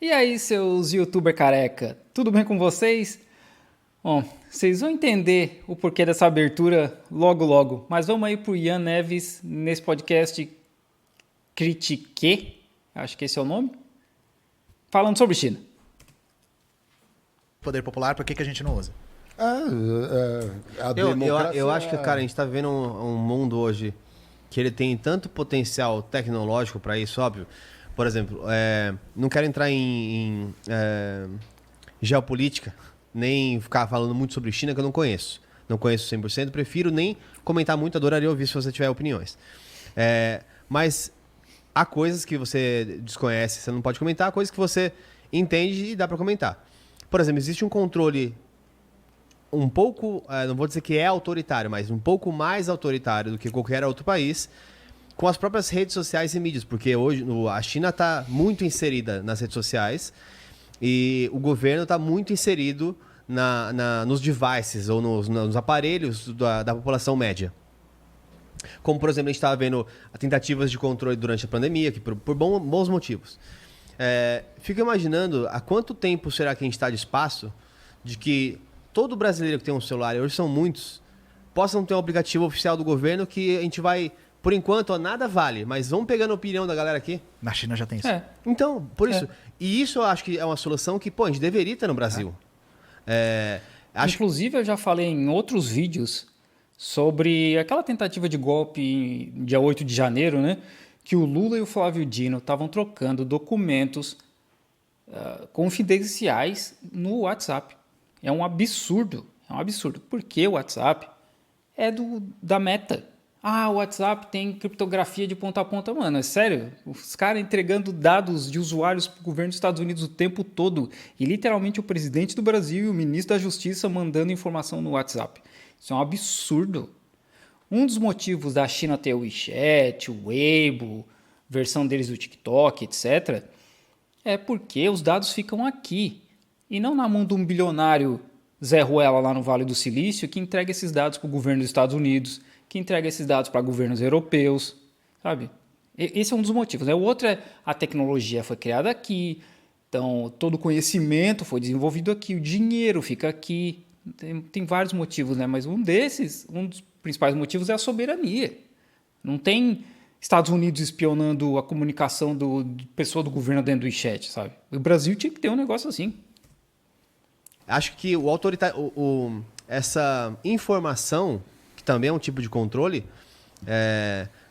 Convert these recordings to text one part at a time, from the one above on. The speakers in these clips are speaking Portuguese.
E aí, seus youtuber careca, tudo bem com vocês? Bom, vocês vão entender o porquê dessa abertura logo logo, mas vamos aí pro Ian Neves nesse podcast Critique, acho que esse é o nome, falando sobre China. Poder popular, por que a gente não usa? A democracia... eu acho que, cara, a gente tá vivendo um mundo hoje que ele tem tanto potencial tecnológico para isso, óbvio. Por exemplo, não quero entrar em geopolítica, nem ficar falando muito sobre China, que eu não conheço. Não conheço 100%, prefiro nem comentar muito, adoraria ouvir se você tiver opiniões. Mas há coisas que você desconhece, você não pode comentar, há coisas que você entende e dá para comentar. Por exemplo, existe um controle um pouco, não vou dizer que é autoritário, mas um pouco mais autoritário do que qualquer outro país, com as próprias redes sociais e mídias, porque hoje a China está muito inserida nas redes sociais e o governo está muito inserido nos devices ou nos aparelhos da população média. Como, por exemplo, a gente estava vendo tentativas de controle durante a pandemia, que por bons motivos. Fico imaginando há quanto tempo será que a gente está de espaço de que todo brasileiro que tem um celular, e hoje são muitos, possam ter um aplicativo oficial do governo que a gente vai, por enquanto, nada vale, mas vamos pegando a opinião da galera aqui. Na China já tem isso. Então, por isso. E isso eu acho que é uma solução que, a gente deveria ter no Brasil. Inclusive, eu já falei em outros vídeos sobre aquela tentativa de golpe dia 8 de janeiro, né? Que o Lula e o Flávio Dino estavam trocando documentos confidenciais no WhatsApp. É um absurdo. Porque o WhatsApp é da Meta. O WhatsApp tem criptografia de ponta a ponta. Mano, é sério? Os caras entregando dados de usuários para o governo dos Estados Unidos o tempo todo. E literalmente o presidente do Brasil e o ministro da Justiça mandando informação no WhatsApp. Isso é um absurdo. Um dos motivos da China ter o WeChat, o Weibo, versão deles do TikTok, etc., é porque os dados ficam aqui. E não na mão de um bilionário Zé Ruela lá no Vale do Silício que entrega esses dados para o governo dos Estados Unidos, que entrega esses dados para governos europeus, sabe? Esse é um dos motivos. O outro é a tecnologia foi criada aqui, então todo o conhecimento foi desenvolvido aqui, o dinheiro fica aqui. Tem vários motivos, né? Mas um dos principais motivos é a soberania. Não tem Estados Unidos espionando a comunicação de pessoa do governo dentro do WeChat, sabe? O Brasil tinha que ter um negócio assim. Acho que essa informação, que também é um tipo de controle,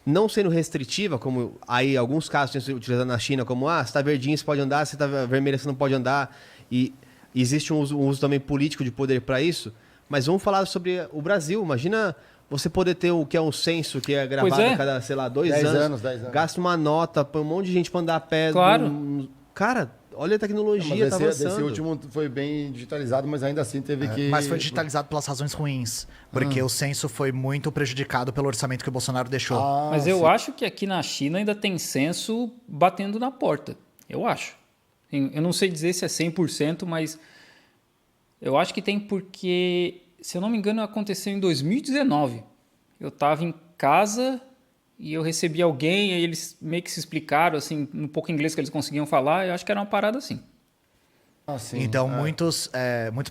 não sendo restritiva, como aí alguns casos têm sido utilizados na China, como se está verdinho você pode andar, se está vermelho você não pode andar, e existe um uso também político de poder para isso, mas vamos falar sobre o Brasil. Imagina você poder ter o que é um censo, que é gravado a cada, sei lá, 2 anos, 10 anos. Gasta uma nota, põe um monte de gente para andar a pé. Claro. Cara, olha a tecnologia, tá avançando. Esse último foi bem digitalizado, mas ainda assim teve que... Mas foi digitalizado pelas razões ruins, porque o censo foi muito prejudicado pelo orçamento que o Bolsonaro deixou. Mas eu acho que aqui na China ainda tem censo batendo na porta. Eu acho. Eu não sei dizer se é 100%, mas eu acho que tem porque, se eu não me engano, aconteceu em 2019. Eu estava em casa e eu recebi alguém, e eles meio que se explicaram, assim, um pouco inglês que eles conseguiam falar, eu acho que era uma parada assim. Então, muitos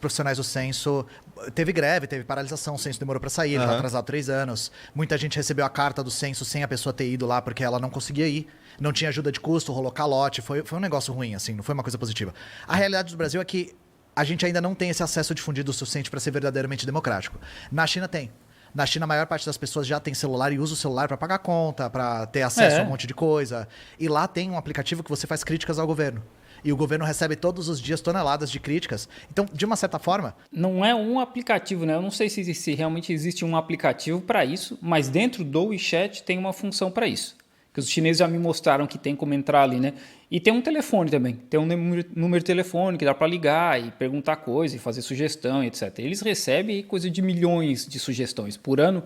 profissionais do censo... Teve greve, teve paralisação, o censo demorou para sair, ele está atrasado 3 anos. Muita gente recebeu a carta do censo sem a pessoa ter ido lá, porque ela não conseguia ir. Não tinha ajuda de custo, rolou calote, foi um negócio ruim, assim, não foi uma coisa positiva. A realidade do Brasil é que a gente ainda não tem esse acesso difundido o suficiente para ser verdadeiramente democrático. Na China tem. Na China, a maior parte das pessoas já tem celular e usa o celular para pagar conta, para ter acesso a um monte de coisa. E lá tem um aplicativo que você faz críticas ao governo. E o governo recebe todos os dias toneladas de críticas. Então, de uma certa forma... Não é um aplicativo, né? Eu não sei se realmente existe um aplicativo para isso, mas dentro do WeChat tem uma função para isso. Que os chineses já me mostraram que tem como entrar ali, né? E tem um telefone também. Tem um número de telefone que dá para ligar e perguntar coisa e fazer sugestão, etc. Eles recebem coisa de milhões de sugestões por ano.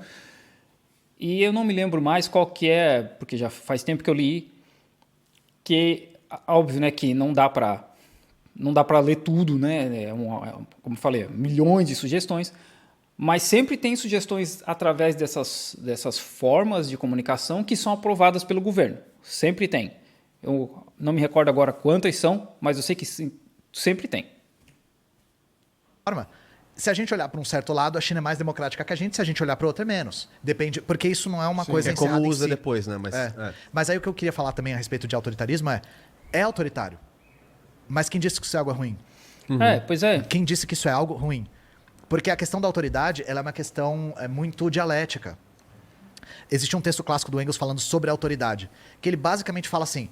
E eu não me lembro mais qual que é, porque já faz tempo que eu li, que óbvio, né, que não dá para ler tudo, né? Como eu falei, milhões de sugestões. Mas sempre tem sugestões através dessas formas de comunicação que são aprovadas pelo governo. Sempre tem. Eu não me recordo agora quantas são, mas eu sei que sempre tem. Se a gente olhar para um certo lado, a China é mais democrática que a gente. Se a gente olhar para outro, é menos. Depende, porque isso não é uma coisa É como encerrada em usa si. depois, né? Mas aí o que eu queria falar também a respeito de autoritarismo é autoritário. Mas quem disse que isso é algo ruim? Pois é. Quem disse que isso é algo ruim? Porque a questão da autoridade ela é uma questão muito dialética. Existe um texto clássico do Engels falando sobre a autoridade, que ele basicamente fala assim: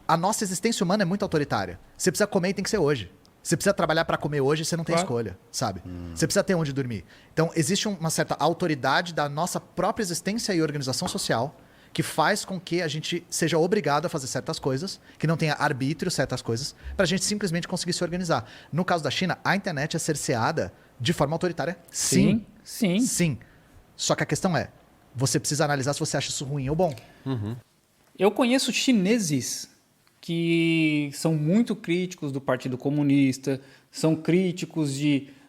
a nossa existência humana é muito autoritária. Você precisa comer e tem que ser hoje. Você precisa trabalhar para comer hoje, você não tem escolha, sabe? Você precisa ter onde dormir. Então, existe uma certa autoridade da nossa própria existência e organização social que faz com que a gente seja obrigado a fazer certas coisas, que não tenha arbítrio certas coisas, para a gente simplesmente conseguir se organizar. No caso da China, a internet é cerceada de forma autoritária? Sim. Sim. Só que a questão é, você precisa analisar se você acha isso ruim ou bom. Eu conheço chineses que são muito críticos do Partido Comunista, são críticos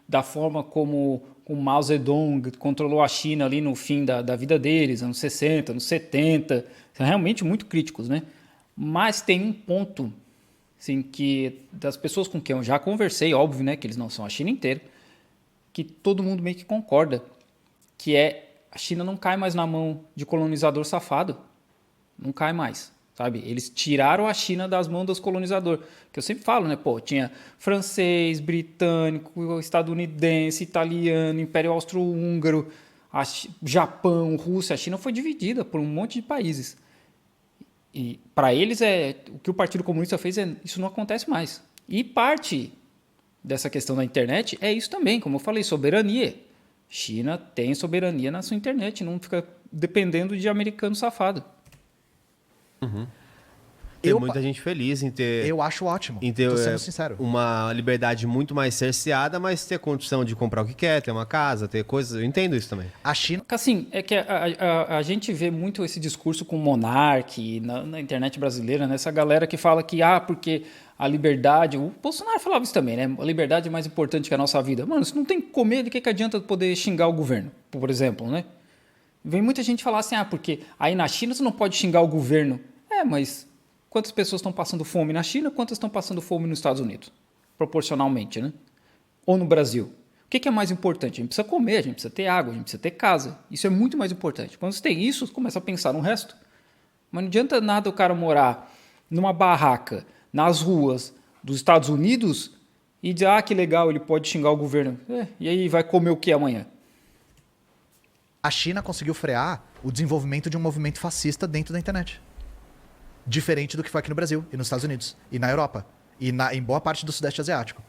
da forma como o Mao Zedong controlou a China ali no fim da vida deles, anos 60, anos 70. São realmente muito críticos, né? Mas tem um ponto, assim, que das pessoas com quem eu já conversei, óbvio, né, que eles não são a China inteira, que todo mundo meio que concorda, que é a China não cai mais na mão de colonizador safado. Não cai mais. Sabe? Eles tiraram a China das mãos dos colonizadores. Que eu sempre falo, né? Pô, tinha francês, britânico, estadunidense, italiano, Império Austro-Húngaro, Japão, Rússia. A China foi dividida por um monte de países. E para eles, o que o Partido Comunista fez, isso não acontece mais. E parte dessa questão da internet é isso também, como eu falei, soberania. China tem soberania na sua internet, não fica dependendo de americano safado. Tem muita gente feliz em ter... Eu acho ótimo, em ter tô sendo sincero. uma liberdade muito mais cerceada, mas ter condição de comprar o que quer, ter uma casa, ter coisas... Eu entendo isso também. A China... Assim, é que a gente vê muito esse discurso com o monarque na internet brasileira, né? Essa galera que fala que, porque a liberdade... O Bolsonaro falava isso também, né? A liberdade é mais importante que a nossa vida. Mano, se não tem que comer, de que adianta poder xingar o governo, por exemplo, né? Vem muita gente falar assim, porque aí na China você não pode xingar o governo. Mas quantas pessoas estão passando fome na China, quantas estão passando fome nos Estados Unidos? Proporcionalmente, né? Ou no Brasil. O que é mais importante? A gente precisa comer, a gente precisa ter água, a gente precisa ter casa. Isso é muito mais importante. Quando você tem isso, você começa a pensar no resto. Mas não adianta nada o cara morar numa barraca, nas ruas dos Estados Unidos e dizer, que legal, ele pode xingar o governo. E aí vai comer o que amanhã? A China conseguiu frear o desenvolvimento de um movimento fascista dentro da internet. Diferente do que foi aqui no Brasil, e nos Estados Unidos, e na Europa, e em boa parte do Sudeste Asiático.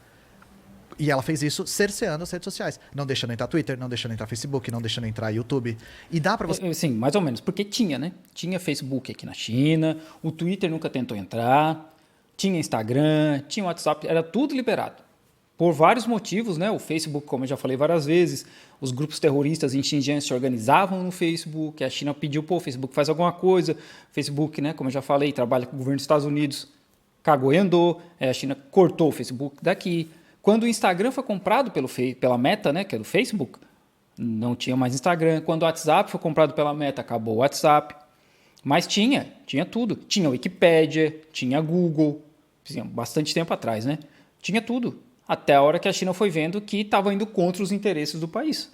E ela fez isso cerceando as redes sociais. Não deixando entrar Twitter, não deixando entrar Facebook, não deixando entrar YouTube. E dá pra você... Sim, mais ou menos. Porque tinha, né? Tinha Facebook aqui na China, o Twitter nunca tentou entrar, tinha Instagram, tinha WhatsApp, era tudo liberado. Por vários motivos, né? O Facebook, como eu já falei várias vezes, os grupos terroristas em Xinjiang se organizavam no Facebook, a China pediu, o Facebook faz alguma coisa, Facebook, né? Como eu já falei, trabalha com o governo dos Estados Unidos, cagou e andou, a China cortou o Facebook daqui. Quando o Instagram foi comprado pela Meta, né? Que é do Facebook, não tinha mais Instagram. Quando o WhatsApp foi comprado pela Meta, acabou o WhatsApp. Mas tinha tudo. Tinha Wikipédia, tinha Google, bastante tempo atrás, né? Tinha tudo. Até a hora que a China foi vendo que estava indo contra os interesses do país.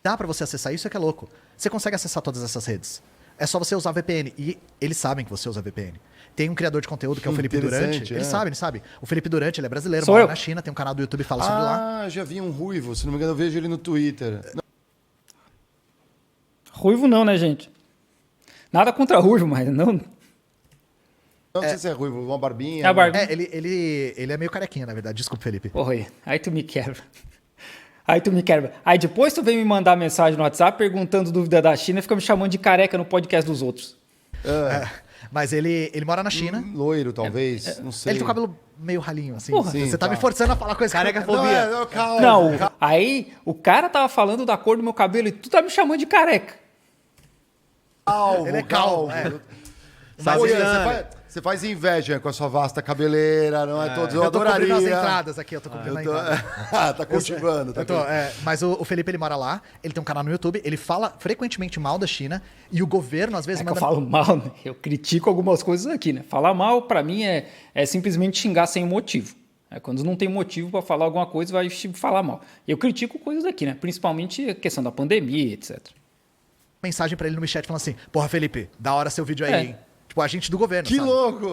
Dá pra você acessar isso, é que é louco. Você consegue acessar todas essas redes. É só você usar VPN. E eles sabem que você usa VPN. Tem um criador de conteúdo que é o Felipe Durante. Ele sabe. O Felipe Durante, ele é brasileiro, mora na China, tem um canal do YouTube que fala sobre lá. Já vi um ruivo, se não me engano, eu vejo ele no Twitter. Ruivo não, né, gente? Nada contra ruivo, mas não... Não sei se é ruivo, uma barbinha. É a barbinha. Ele é meio carequinha, na verdade. Desculpa, Felipe. Porra, aí tu me quebra. Aí depois tu vem me mandar mensagem no WhatsApp perguntando dúvida da China e fica me chamando de careca no podcast dos outros. Mas ele mora na China. Loiro, talvez. Não sei. Ele tem o cabelo meio ralinho, assim. Porra. Sim, você tá me forçando a falar coisa Careca-fobia. Calma. Não, aí o cara tava falando da cor do meu cabelo e tu tá me chamando de careca. Calmo, Ele é calmo. calmo. Sabe, Oi, Ian, você Você faz inveja com a sua vasta cabeleira, não é? Todos eu Eu tô cobrindo as adoraria. entradas aqui, eu tô cobrindo a entrada. Tá cultivando. Tá cultivando. Mas o Felipe, ele mora lá, ele tem um canal no YouTube, ele fala frequentemente mal da China e o governo, às vezes, É que eu falo mal, né? Eu critico algumas coisas aqui, né? Falar mal, pra mim, é simplesmente xingar sem motivo. Quando não tem motivo pra falar alguma coisa, vai falar mal. Eu critico coisas aqui, né? Principalmente a questão da pandemia, etc. mensagem pra ele no chat falando assim, porra, Felipe, da hora seu vídeo aí, hein? Tipo, agente do governo, Que sabe? louco!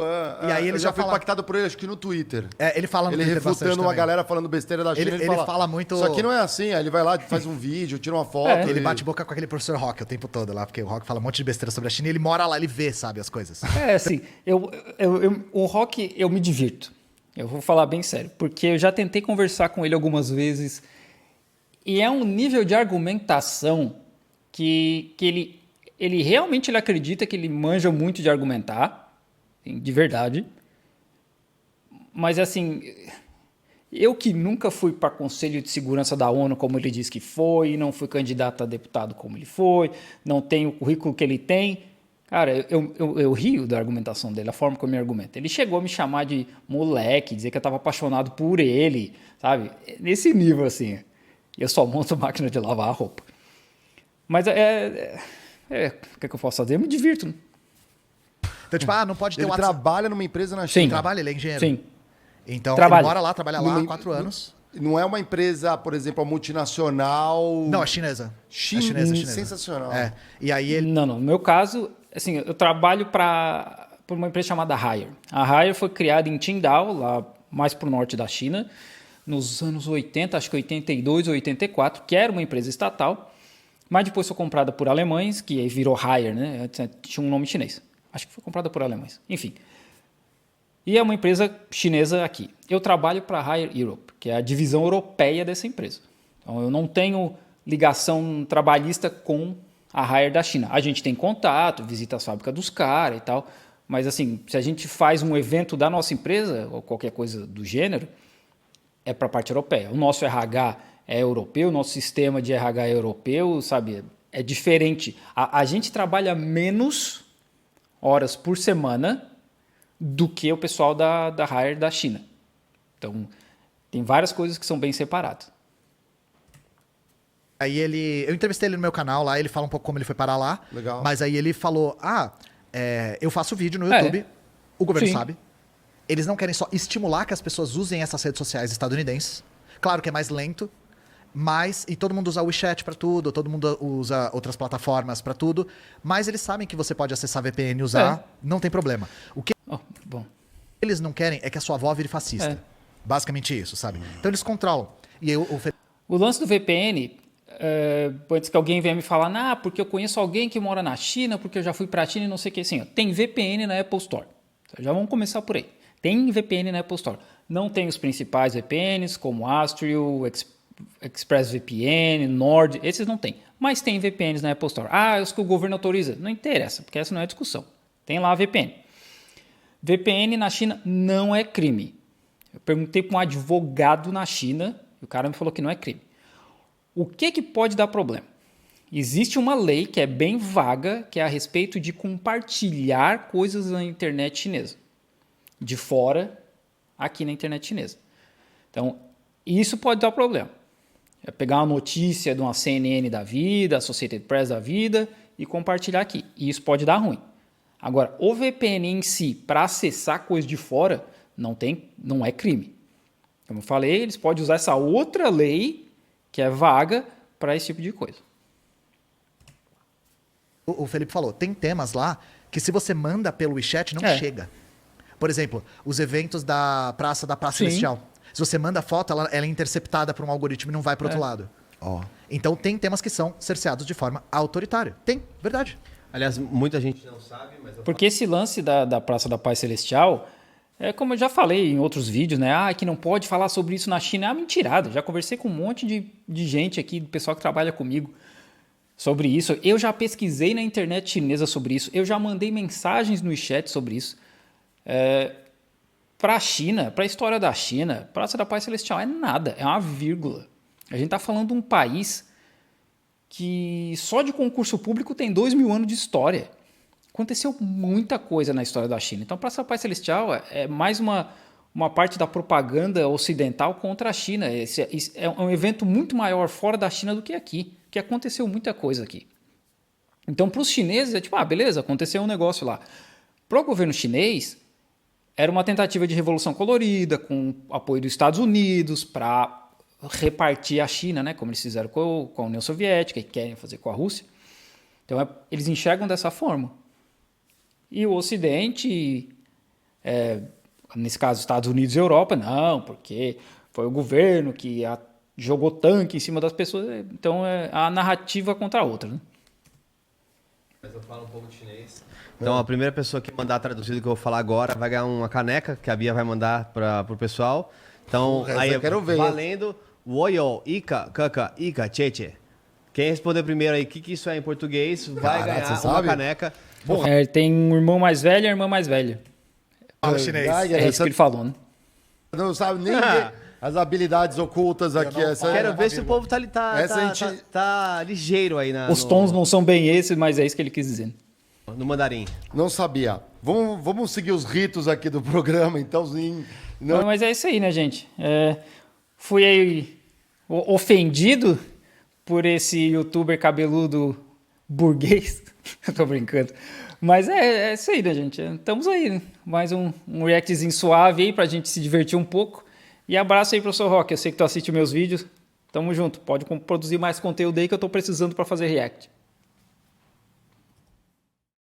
E aí ele eu já já fui fala- impactado por ele, acho que no Twitter. Ele fala no Ele Twitter bastante refutando uma também. galera falando besteira da China. Ele fala muito- Isso aqui não é assim. Aí ele vai lá, faz um vídeo, tira uma foto. Ele bate boca com aquele professor Rock o tempo todo lá, porque o Rock fala um monte de besteira sobre a China e ele mora lá, ele vê, sabe, as coisas. Assim, o Rock eu me divirto. Eu vou falar bem sério, porque eu já tentei conversar com ele algumas vezes e é um nível de argumentação que ele realmente ele acredita que ele manja muito de argumentar, de verdade. Mas assim, eu que nunca fui para Conselho de Segurança da ONU como ele diz que foi, não fui candidato a deputado como ele foi, não tenho o currículo que ele tem. Cara, eu rio da argumentação dele, a forma como ele argumenta. Ele chegou a me chamar de moleque, dizer que eu estava apaixonado por ele, sabe? Nesse nível, assim. Eu só monto máquina de lavar a roupa. Mas o que eu posso fazer? Eu me divirto. Né? Então, tipo, não pode ter Ele WhatsApp. trabalha numa empresa na Ele China. trabalha, ele é engenheiro. Sim. Então, Trabalha. ele mora lá, trabalha lá há 4 anos. Não é uma empresa, por exemplo, a multinacional. Não, é chinesa. China- É chinesa. sensacional. E aí ele... Não. No meu caso, assim, eu trabalho por uma empresa chamada Haier. A Haier foi criada em Qingdao, lá mais para o norte da China, nos anos 80, acho que 82 ou 84, que era uma empresa estatal, mas depois foi comprada por alemães, que aí virou Haier, né? Tinha um nome chinês. Acho que foi comprada por alemães. Enfim. E é uma empresa chinesa aqui. Eu trabalho para a Haier Europe, que é a divisão europeia dessa empresa. Então, eu não tenho ligação trabalhista com a Haier da China. A gente tem contato, visita as fábricas dos caras e tal, mas assim, se a gente faz um evento da nossa empresa, ou qualquer coisa do gênero, é para a parte europeia. O nosso RH é europeu, o nosso sistema de RH é europeu, sabe? É diferente. A gente trabalha menos horas por semana do que o pessoal da Haier da China. Então, tem várias coisas que são bem separadas. Aí eu entrevistei ele no meu canal lá, ele fala um pouco como ele foi parar lá. Legal. Mas aí ele falou, eu faço vídeo no YouTube, o governo Sim. sabe. Eles não querem só estimular que as pessoas usem essas redes sociais estadunidenses. Claro que é mais lento, e todo mundo usa o WeChat pra tudo, todo mundo usa outras plataformas pra tudo, mas eles sabem que você pode acessar VPN e usar, não tem problema. O que Bom. eles não querem é que a sua avó vire fascista. Basicamente isso, sabe? Então eles controlam. E aí O lance do VPN, antes que alguém venha me falar, porque eu conheço alguém que mora na China, porque eu já fui para a China e não sei o que. Assim, ó, tem VPN na Apple Store. Já vamos começar por aí. Tem VPN na Apple Store. Não tem os principais VPNs, como Astrio, ExpressVPN, Nord, esses não tem. Mas tem VPNs na Apple Store. Os que o governo autoriza. Não interessa, porque essa não é a discussão. Tem lá a VPN. VPN na China não é crime. Eu perguntei para um advogado na China e o cara me falou que não é crime. O que pode dar problema? Existe uma lei que é bem vaga, que é a respeito de compartilhar coisas na internet chinesa. De fora, aqui na internet chinesa. Então, isso pode dar problema. É pegar uma notícia de uma CNN da vida, Associated Press da vida e compartilhar aqui. E isso pode dar ruim. Agora, o VPN em si, para acessar coisas de fora, não é crime. Como eu falei, eles podem usar essa outra lei, que é vaga, para esse tipo de coisa. o Felipe falou, tem temas lá que se você manda pelo WeChat, não chega. Por exemplo, os eventos da Praça Celestial. Se você manda foto, ela é interceptada por um algoritmo e não vai para o outro lado. Então tem temas que são cerceados de forma autoritária. Tem, verdade. Aliás, muita gente não sabe, mas... Porque esse lance da Praça da Paz Celestial, como eu já falei em outros vídeos, né? Que não pode falar sobre isso na China. Mentirada. Já conversei com um monte de gente aqui, do pessoal que trabalha comigo sobre isso. Eu já pesquisei na internet chinesa sobre isso. Eu já mandei mensagens no chat sobre isso. Para a China, para a história da China, Praça da Paz Celestial é nada. É uma vírgula. A gente está falando de um país que só de concurso público tem 2000 anos de história. aconteceu muita coisa na história da China. Então, a Praça da Paz Celestial é mais uma parte da propaganda ocidental contra a China. Esse é um evento muito maior fora da China do que aqui, que aconteceu muita coisa aqui. Então, para os chineses, é tipo, beleza, aconteceu um negócio lá. Para o governo chinês, era uma tentativa de revolução colorida, com apoio dos Estados Unidos, para repartir a China, né, como eles fizeram com a União Soviética e querem fazer com a Rússia. Então, eles enxergam dessa forma. E o Ocidente, nesse caso, Estados Unidos e Europa, não, porque foi o governo que jogou tanque em cima das pessoas. Então, é a narrativa contra a outra, né? Mas eu falo um pouco de chinês. Então, a primeira pessoa que mandar traduzido que eu vou falar agora vai ganhar uma caneca que a Bia vai mandar para o pessoal. Então, aí eu quero ver. Valendo. Woyo, Ika, Kaka, Ika, Cheche. Quem responder primeiro aí o que isso é em português vai ganhar uma caneca. Tem um irmão mais velho e a irmã mais velha. Fala chinês. É isso que ele falou, né? Não sabe nem as habilidades ocultas aqui. Quero ver se o povo tá ligeiro aí Os tons não são bem esses, mas é isso que ele quis dizer. No mandarim. Não sabia. Vamos seguir os ritos aqui do programa, então. Mas é isso aí, né, gente? Fui aí ofendido por esse youtuber cabeludo burguês. Eu tô brincando. Mas é isso aí, né, gente? Estamos aí, né? Mais um reactzinho suave aí pra gente se divertir um pouco. E abraço aí, professor Roque. Eu sei que tu assiste meus vídeos. Tamo junto. Pode produzir mais conteúdo aí que eu tô precisando pra fazer react.